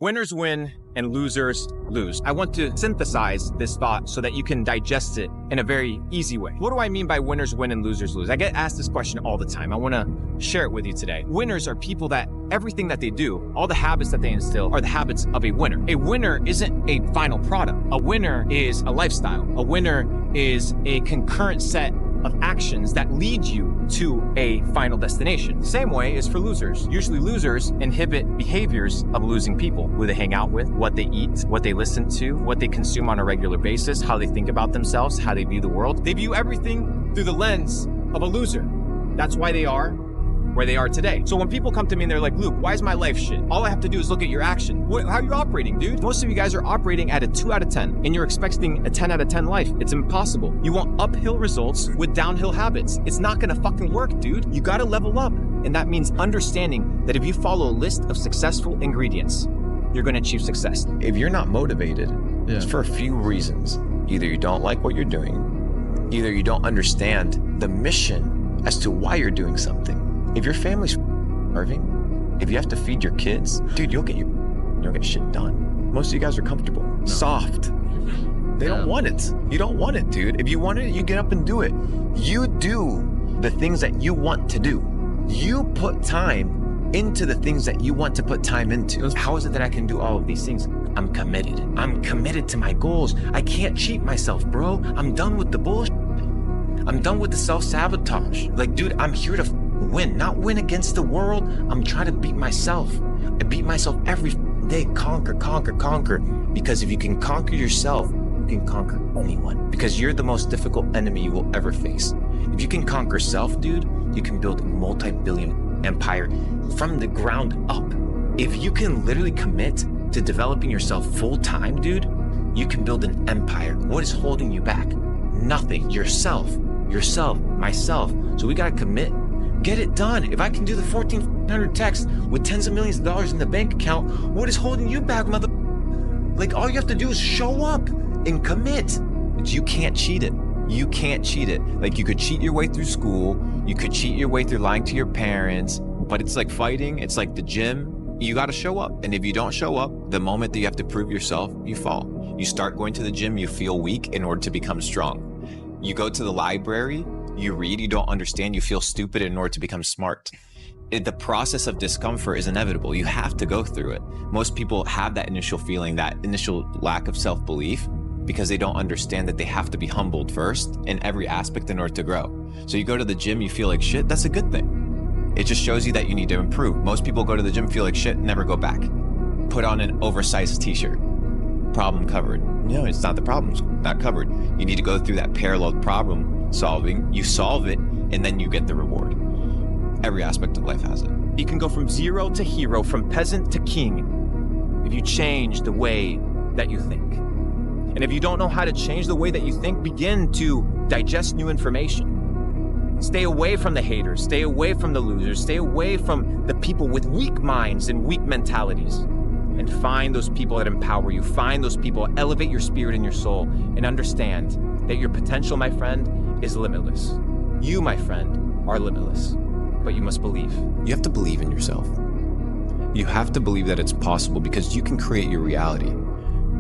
Winners win and losers lose. I want to synthesize this thought so that you can digest it in a very easy way. What do I mean by winners win and losers lose? I get asked this question all the time. I want to share it with you today. Winners are people that everything that they do, all the habits that they instill are the habits of a winner. A winner isn't a final product. A winner is a lifestyle. A winner is a concurrent set of actions that lead you to a final destination. Same way is for losers. Usually losers inhibit behaviors of losing people, who they hang out with, what they eat, what they listen to, what they consume on a regular basis, how they think about themselves, how they view the world. They view everything through the lens of a loser. That's why they are where they are today. So when people come to me and they're like, Luke, why is my life shit? All I have to do is look at your action. How are you operating, dude? Most of you guys are operating at a 2 out of 10 and you're expecting a 10 out of 10 life. It's impossible. You want uphill results with downhill habits. It's not gonna fucking work, dude. You gotta level up. And that means understanding that if you follow a list of successful ingredients, you're gonna achieve success. If you're not motivated, it's for a few reasons. Either you don't like what you're doing, either you don't understand the mission as to why you're doing something. If your family's starving, if you have to feed your kids, dude, you'll get shit done. Most of you guys are comfortable, soft. They don't want it. You don't want it, dude. If you want it, you get up and do it. You do the things that you want to do. You put time into the things that you want to put time into. How is it that I can do all of these things? I'm committed. I'm committed to my goals. I can't cheat myself, bro. I'm done with the bullshit. I'm done with the self-sabotage. Like, dude, I'm here to win, not win against the world. I'm trying to beat myself. I beat myself every day. Conquer. Because if you can conquer yourself, you can conquer anyone. Because you're the most difficult enemy you will ever face. If you can conquer self, dude, you can build a multi-billion empire from the ground up. If you can literally commit to developing yourself full time, dude, you can build an empire. What is holding you back? Nothing. Yourself, myself. So we gotta commit. Get it done. If I can do the 1,400 texts with tens of millions of dollars in the bank account, what is holding you back, mother? Like, all you have to do is show up and commit. But you can't cheat it. You can't cheat it. Like, you could cheat your way through school. You could cheat your way through lying to your parents. But it's like fighting. It's like the gym. You got to show up. And if you don't show up, the moment that you have to prove yourself, you fall. You start going to the gym, you feel weak in order to become strong. You go to the library, you read, you don't understand, you feel stupid in order to become smart. The process of discomfort is inevitable. You have to go through it. Most people have that initial feeling, that initial lack of self-belief, because they don't understand that they have to be humbled first in every aspect in order to grow. So you go to the gym, you feel like shit, that's a good thing. It just shows you that you need to improve. Most people go to the gym, feel like shit, never go back. Put on an oversized t-shirt. Problem covered. No, it's not the problem's not covered. You need to go through that parallel problem solving. You solve it, and then you get the reward. Every aspect of life has it. You can go from zero to hero, from peasant to king, if you change the way that you think. And if you don't know how to change the way that you think, begin to digest new information. Stay away from the haters, stay away from the losers, stay away from the people with weak minds and weak mentalities. And find those people that empower you. Find those people, elevate your spirit and your soul, and understand that your potential, my friend, is limitless. You, my friend, are limitless, but you must believe. You have to believe in yourself. You have to believe that it's possible, because you can create your reality.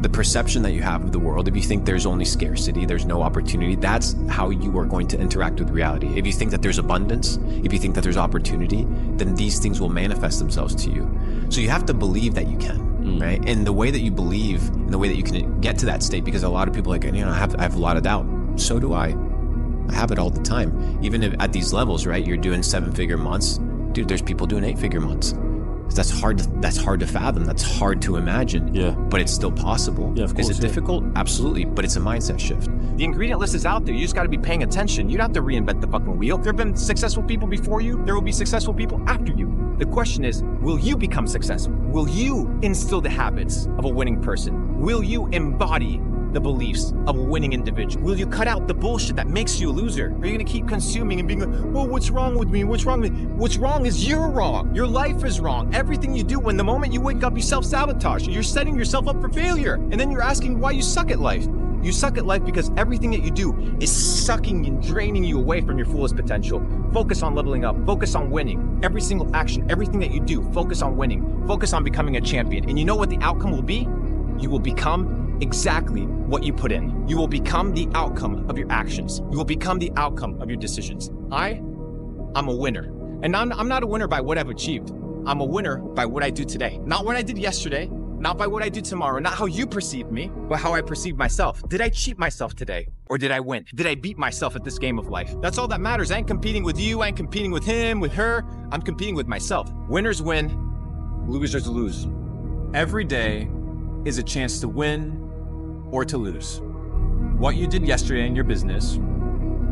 The perception that you have of the world, if you think there's only scarcity, there's no opportunity, that's how you are going to interact with reality. If you think that there's abundance, if you think that there's opportunity, then these things will manifest themselves to you. So you have to believe that you can, right? And the way that you believe, and the way that you can get to that state, because a lot of people are like, I have a lot of doubt. So do I. I have it all the time. Even if at these levels, right? You're doing 7-figure months. Dude, there's people doing 8-figure months. That's hard to fathom. That's hard to imagine. Yeah. But it's still possible. Yeah, of course. Is it difficult? Absolutely. But it's a mindset shift. The ingredient list is out there. You just got to be paying attention. You don't have to reinvent the fucking wheel. There have been successful people before you. There will be successful people after you. The question is, will you become successful? Will you instill the habits of a winning person? Will you embody the beliefs of a winning individual? Will you cut out the bullshit that makes you a loser? Are you gonna keep consuming and being like, well, what's wrong with me? What's wrong with me? What's wrong is you're wrong. Your life is wrong. Everything you do, when the moment you wake up, you self-sabotage. You're setting yourself up for failure. And then you're asking why you suck at life. You suck at life because everything that you do is sucking and draining you away from your fullest potential. Focus on leveling up. Focus on winning. Every single action, everything that you do, focus on winning. Focus on becoming a champion. And you know what the outcome will be? You will become exactly what you put in. You will become the outcome of your actions. You will become the outcome of your decisions. I'm a winner. And I'm not a winner by what I've achieved. I'm a winner by what I do today. Not what I did yesterday, not by what I do tomorrow, not how you perceive me, but how I perceive myself. Did I cheat myself today? Or did I win? Did I beat myself at this game of life? That's all that matters. I ain't competing with you. I ain't competing with him, with her. I'm competing with myself. Winners win, losers lose. Every day is a chance to win or to lose. What you did yesterday in your business,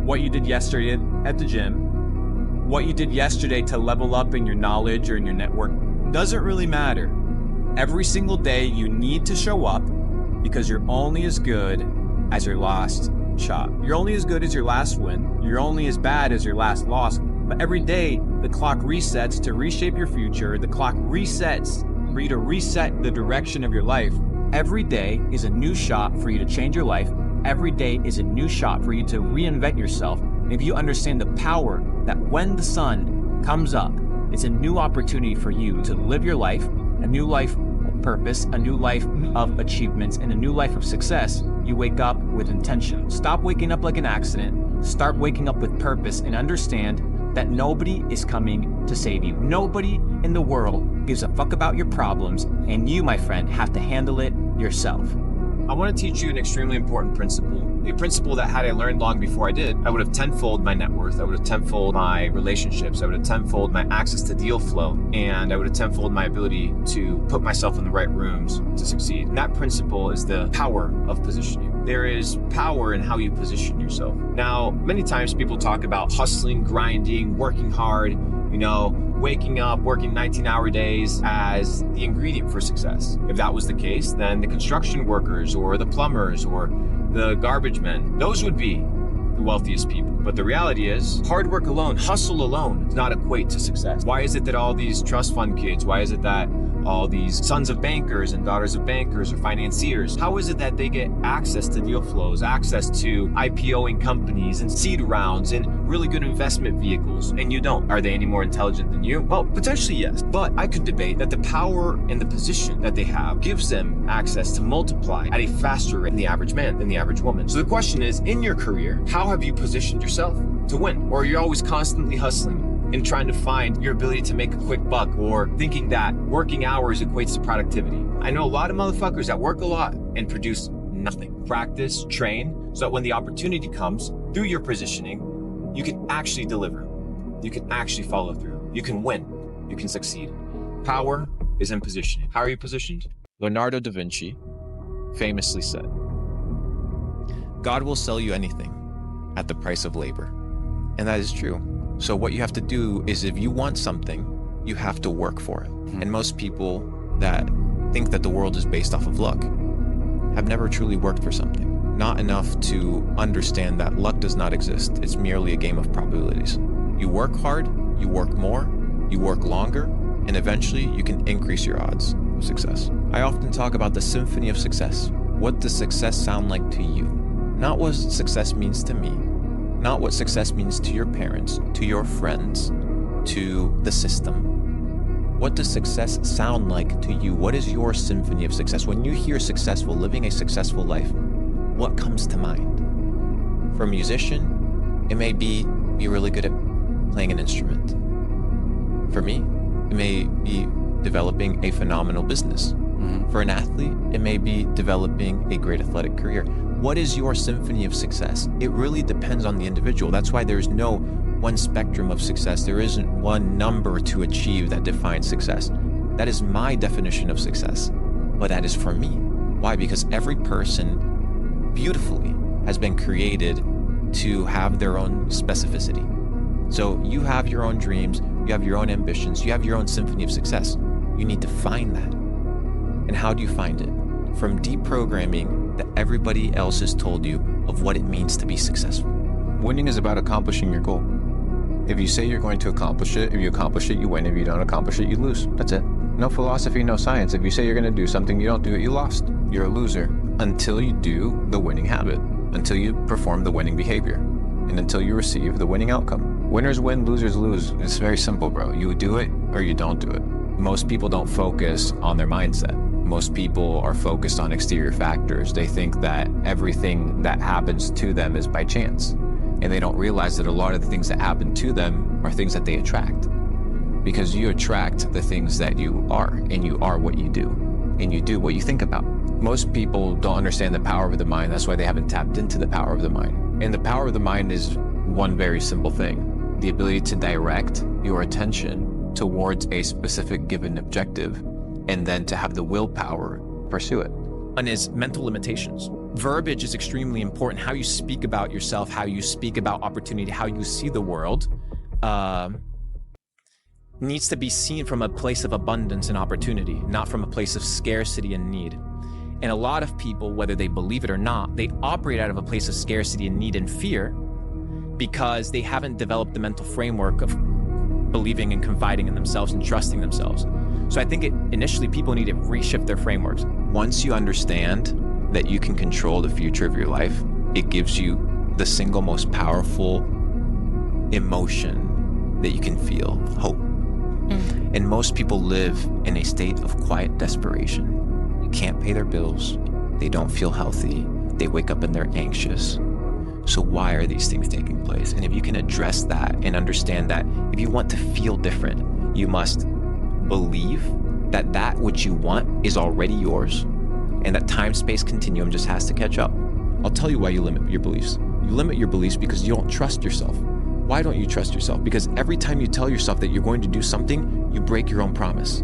what you did yesterday at the gym, what you did yesterday to level up in your knowledge or in your network doesn't really matter. Every single day you need to show up because you're only as good as your last shot. You're only as good as your last win. You're only as bad as your last loss. But every day the clock resets to reshape your future. The clock resets for you to reset the direction of your life. Every day is a new shot for you to change your life. Every day is a new shot for you to reinvent yourself. And if you understand the power that when the sun comes up, it's a new opportunity for you to live your life, a new life of purpose, a new life of achievements, and a new life of success. You wake up with intention. Stop waking up like an accident. Start waking up with purpose and understand that nobody is coming to save you. Nobody in the world gives a fuck about your problems, and you, my friend, have to handle it yourself. I want to teach you an extremely important principle. A principle that had I learned long before I did, I would have tenfold my net worth, I would have tenfold my relationships, I would have tenfold my access to deal flow, and I would have tenfold my ability to put myself in the right rooms to succeed. And that principle is the power of positioning. There is power in how you position yourself. Now, many times people talk about hustling, grinding, working hard, waking up, working 19-hour days as the ingredient for success. If that was the case, then the construction workers or the plumbers or the garbage men, those would be the wealthiest people. But the reality is, hard work alone, hustle alone, does not equate to success. Why is it that all these trust fund kids, why is it that all these sons of bankers and daughters of bankers or financiers, how is it that they get access to deal flows, access to IPOing companies and seed rounds and really good investment vehicles, and you don't? Are they any more intelligent than you? Well, potentially yes, but I could debate that the power and the position that they have gives them access to multiply at a faster rate than the average man, than the average woman. So the question is, in your career, how have you positioned yourself to win? Or are you always constantly hustling and trying to find your ability to make a quick buck, or thinking that working hours equates to productivity? I know a lot of motherfuckers that work a lot and produce nothing. Practice, train, so that when the opportunity comes, through your positioning, you can actually deliver. You can actually follow through. You can win. You can succeed. Power is in positioning. How are you positioned? Leonardo da Vinci famously said, "God will sell you anything at the price of labor." And that is true. So what you have to do is, if you want something, you have to work for it. And most people that think that the world is based off of luck have never truly worked for something. Not enough to understand that luck does not exist. It's merely a game of probabilities. You work hard, you work more, you work longer, and eventually you can increase your odds of success. I often talk about the symphony of success. What does success sound like to you? Not what success means to me. Not what success means to your parents, to your friends, to the system. What does success sound like to you? What is your symphony of success? When you hear successful, living a successful life, what comes to mind? For a musician, it may be really good at playing an instrument. For me, it may be developing a phenomenal business. For an athlete, it may be developing a great athletic career. What is your symphony of success? It really depends on the individual. That's why there's no one spectrum of success. There isn't one number to achieve that defines success. That is my definition of success, but that is for me. Why? Because every person beautifully has been created to have their own specificity. So you have your own dreams, you have your own ambitions, you have your own symphony of success. You need to find that. And how do you find it? From deprogramming that everybody else has told you of what it means to be successful. Winning is about accomplishing your goal. If you say you're going to accomplish it, if you accomplish it, you win. If you don't accomplish it, you lose. That's it. No philosophy, no science. If you say you're going to do something, you don't do it, you lost. You're a loser. until you do the winning habit, until you perform the winning behavior, and until you receive the winning outcome. Winners win, losers lose. It's very simple, bro. You do it or you don't do it. Most people don't focus on their mindset. Most people are focused on exterior factors. They think that everything that happens to them is by chance. And they don't realize that a lot of the things that happen to them are things that they attract. Because you attract the things that you are, and you are what you do, and you do what you think about. Most people don't understand the power of the mind. That's why they haven't tapped into the power of the mind. And the power of the mind is one very simple thing: the ability to direct your attention towards a specific given objective, and then to have the willpower to pursue it. One is mental limitations. Verbiage is extremely important. How you speak about yourself, how you speak about opportunity, how you see the world, needs to be seen from a place of abundance and opportunity, not from a place of scarcity and need. And a lot of people, whether they believe it or not, they operate out of a place of scarcity and need and fear because they haven't developed the mental framework of believing and confiding in themselves and trusting themselves. So I think initially people need to reshift their frameworks. Once you understand that you can control the future of your life, it gives you the single most powerful emotion that you can feel: hope. And most people live in a state of quiet desperation. You can't pay their bills. They don't feel healthy. They wake up and they're anxious. So why are these things taking place? And if you can address that and understand that if you want to feel different, you must believe that that which you want is already yours, and that time-space continuum just has to catch up. I'll tell you why you limit your beliefs. You limit your beliefs because you don't trust yourself. Why don't you trust yourself? Because every time you tell yourself that you're going to do something, you break your own promise.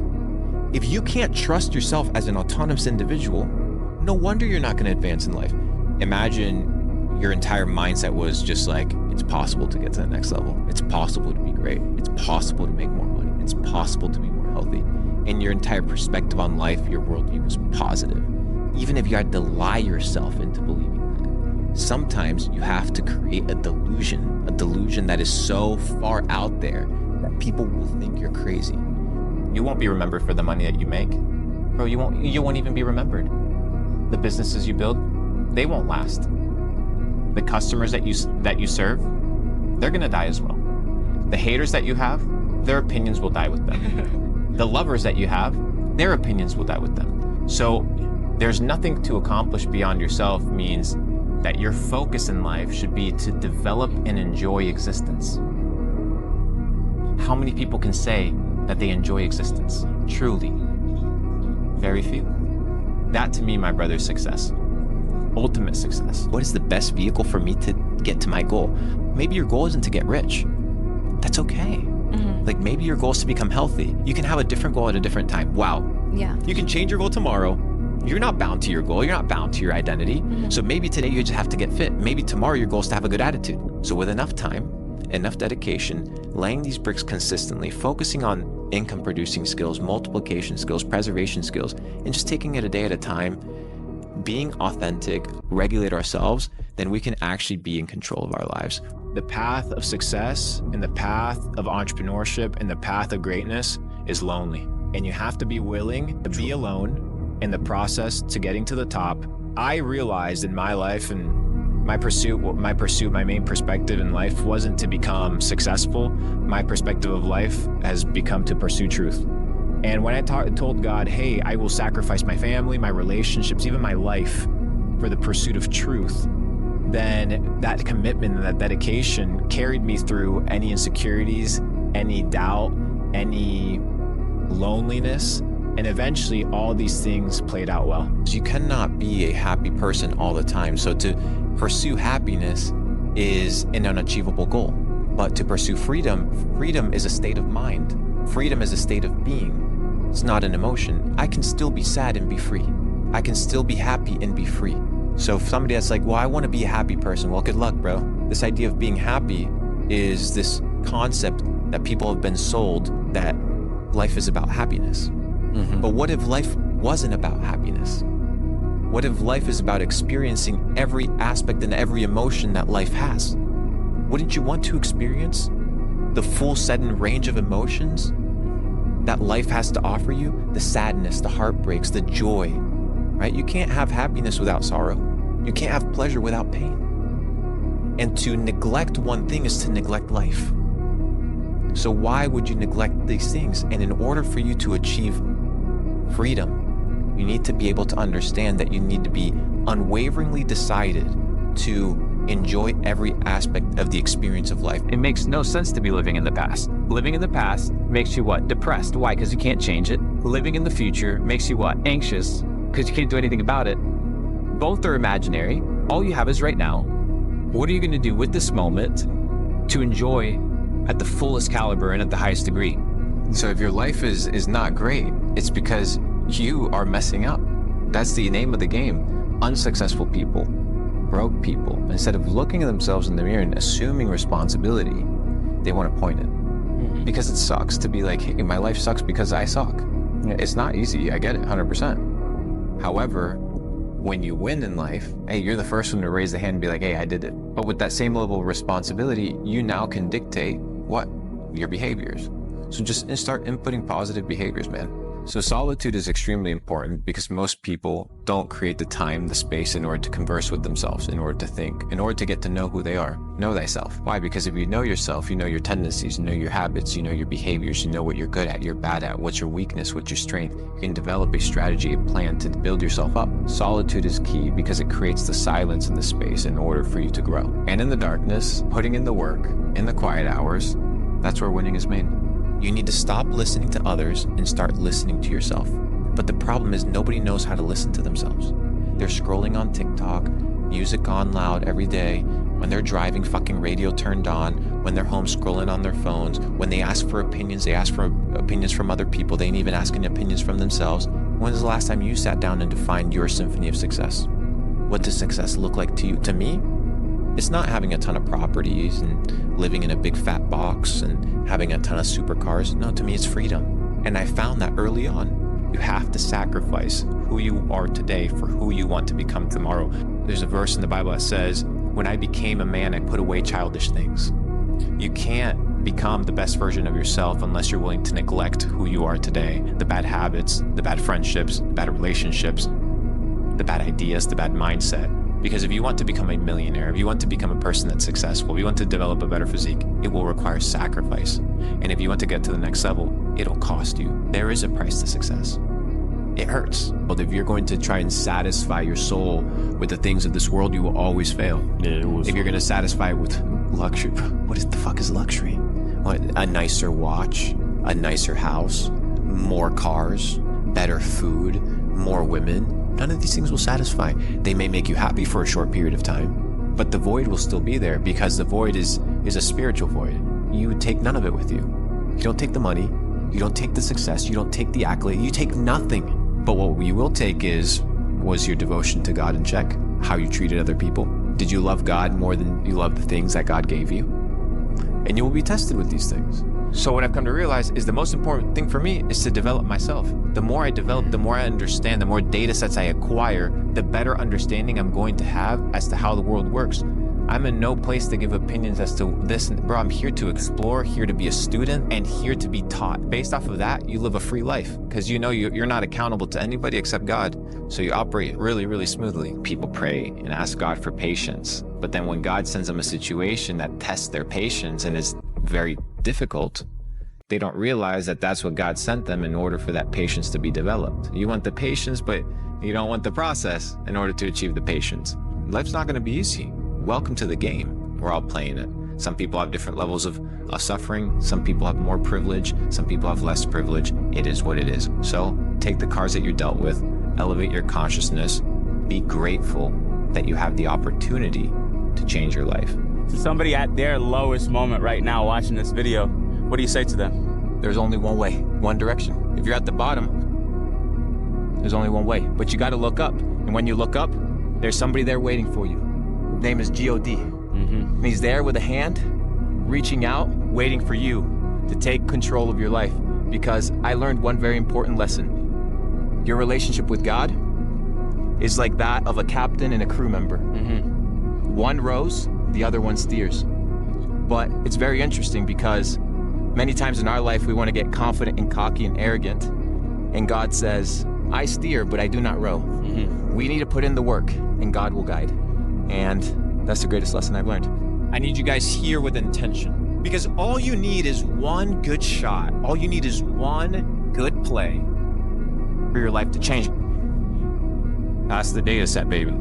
If you can't trust yourself as an autonomous individual, no wonder you're not going to advance in life. Imagine your entire mindset was just like, it's possible to get to the next level. It's possible to be great. It's possible to make more money. It's possible to be more healthy. And your entire perspective on life, your worldview was positive. Even if you had to lie yourself into believing that. Sometimes you have to create a delusion that is so far out there that people will think you're crazy. You won't be remembered for the money that you make. Bro, you won't even be remembered. The businesses you build, they won't last. The customers that you serve, they're gonna die as well. The haters that you have, their opinions will die with them. The lovers that you have, their opinions will die with them. So there's nothing to accomplish beyond yourself means that your focus in life should be to develop and enjoy existence. How many people can say that they enjoy existence? Truly, very few. That to me, my brother, is success. Ultimate success. What is the best vehicle for me to get to my goal? Maybe your goal isn't to get rich. That's okay. Like maybe your goal is to become healthy. You can have a different goal at a different time. Wow. Yeah. You can change your goal tomorrow. You're not bound to your goal. You're not bound to your identity. So maybe today you just have to get fit. Maybe tomorrow your goal is to have a good attitude. So with enough time, enough dedication, laying these bricks consistently, focusing on income producing skills, multiplication skills, preservation skills, and just taking it a day at a time, being authentic, regulate ourselves, then we can actually be in control of our lives. The path of success and the path of entrepreneurship and the path of greatness is lonely. And you have to be willing to be alone in the process to getting to the top. I realized in my life and my main perspective in life wasn't to become successful. My perspective of life has become to pursue truth. And when I told God, hey, I will sacrifice my family, my relationships, even my life for the pursuit of truth, then that commitment and that dedication carried me through any insecurities, any doubt, any loneliness, and eventually all these things played out well. You cannot be a happy person all the time. So to pursue happiness is an unachievable goal. But to pursue freedom is a state of mind. Freedom is a state of being. It's not an emotion. I can still be sad and be free. I can still be happy and be free. So if somebody that's like, well, I want to be a happy person, well, good luck, bro. This idea of being happy is this concept that people have been sold that life is about happiness. But what if life wasn't about happiness? What if life is about experiencing every aspect and every emotion that life has? Wouldn't you want to experience the full sudden range of emotions that life has to offer you? The sadness, the heartbreaks, the joy, right? right? You can't have happiness without sorrow. You can't have pleasure without pain. And to neglect one thing is to neglect life. So why would you neglect these things? And in order for you to achieve freedom, you need to be able to understand that you need to be unwaveringly decided to enjoy every aspect of the experience of life. It makes no sense to be living in the past. Living in the past makes you what? Depressed. Why? Because you can't change it. Living in the future makes you what? Anxious, because you can't do anything about it. Both are imaginary. All you have is right now. What are you going to do with this moment to enjoy at the fullest caliber and at the highest degree? So if your life is not great, it's because you are messing up. That's the name of the game. Unsuccessful people, broke people, instead of looking at themselves in the mirror and assuming responsibility, they want to point it. Because it sucks to be like, hey, my life sucks because I suck. It's not easy. I get it, 100%. However, when you win in life, hey, you're the first one to raise the hand and be like, hey, I did it. But with that same level of responsibility, you now can dictate what? Your behaviors. So just start inputting positive behaviors, man. So solitude is extremely important because most people don't create the time, the space in order to converse with themselves, in order to think, in order to get to know who they are. Know thyself. Why? Because if you know yourself, you know your tendencies, you know your habits, you know your behaviors, you know what you're good at, you're bad at, what's your weakness, what's your strength. You can develop a strategy, a plan to build yourself up. Solitude is key because it creates the silence and the space in order for you to grow. And in the darkness, putting in the work, in the quiet hours, that's where winning is made. You need to stop listening to others and start listening to yourself. But the problem is nobody knows how to listen to themselves. They're scrolling on TikTok, music on loud every day, when they're driving, fucking radio turned on, when they're home scrolling on their phones, when they ask for opinions, they ask for opinions from other people, they ain't even asking opinions from themselves. When's the last time you sat down and defined your symphony of success? What does success look like to you? To me, it's not having a ton of properties and living in a big fat box and having a ton of supercars. No, to me, it's freedom. And I found that early on. You have to sacrifice who you are today for who you want to become tomorrow. There's a verse in the Bible that says, when I became a man, I put away childish things. You can't become the best version of yourself unless you're willing to neglect who you are today. The bad habits, the bad friendships, the bad relationships, the bad ideas, the bad mindset. Because if you want to become a millionaire, if you want to become a person that's successful, if you want to develop a better physique, it will require sacrifice. And if you want to get to the next level, it'll cost you. There is a price to success. It hurts. But if you're going to try and satisfy your soul with the things of this world, you will always fail. If you're going to satisfy it with luxury, what the fuck is luxury? What, a nicer watch, a nicer house, more cars, better food, more women. None of these things will satisfy. They may make you happy for a short period of time, but the void will still be there because the void is a spiritual void. You take none of it with you. You don't take the money. You don't take the success. You don't take the accolade. You take nothing. But what you will take was your devotion to God in check, how you treated other people. Did you love God more than you love the things that God gave you? And you will be tested with these things. So what I've come to realize is the most important thing for me is to develop myself. The more I develop, the more I understand, the more data sets I acquire, the better understanding I'm going to have as to how the world works. I'm in no place to give opinions as to this. Bro, I'm here to explore, here to be a student, and here to be taught. Based off of that, you live a free life because you know you're not accountable to anybody except God. So you operate really, really smoothly. People pray and ask God for patience. But then when God sends them a situation that tests their patience and is very difficult, they don't realize that that's what God sent them in order for that patience to be developed. You want the patience, but you don't want the process in order to achieve the patience. Life's not going to be easy. Welcome to the game. We're all playing it. Some people have different levels of suffering. Some people have more privilege. Some people have less privilege. It is what it is. So take the cards that you're dealt with, elevate your consciousness, be grateful that you have the opportunity to change your life. To somebody at their lowest moment right now watching this video, what do you say to them? There's only one way, one direction. If you're at the bottom, there's only one way. But you got to look up. And when you look up, there's somebody there waiting for you. His name is G.O.D. And he's there with a hand, reaching out, waiting for you to take control of your life. Because I learned one very important lesson. Your relationship with God is like that of a captain and a crew member. One rows, the other one steers. But it's very interesting because many times in our life, we want to get confident and cocky and arrogant. And God says, I steer, but I do not row. We need to put in the work, and God will guide. And that's the greatest lesson I've learned. I need you guys here with intention, because all you need is one good shot. All you need is one good play for your life to change. That's the data set, baby.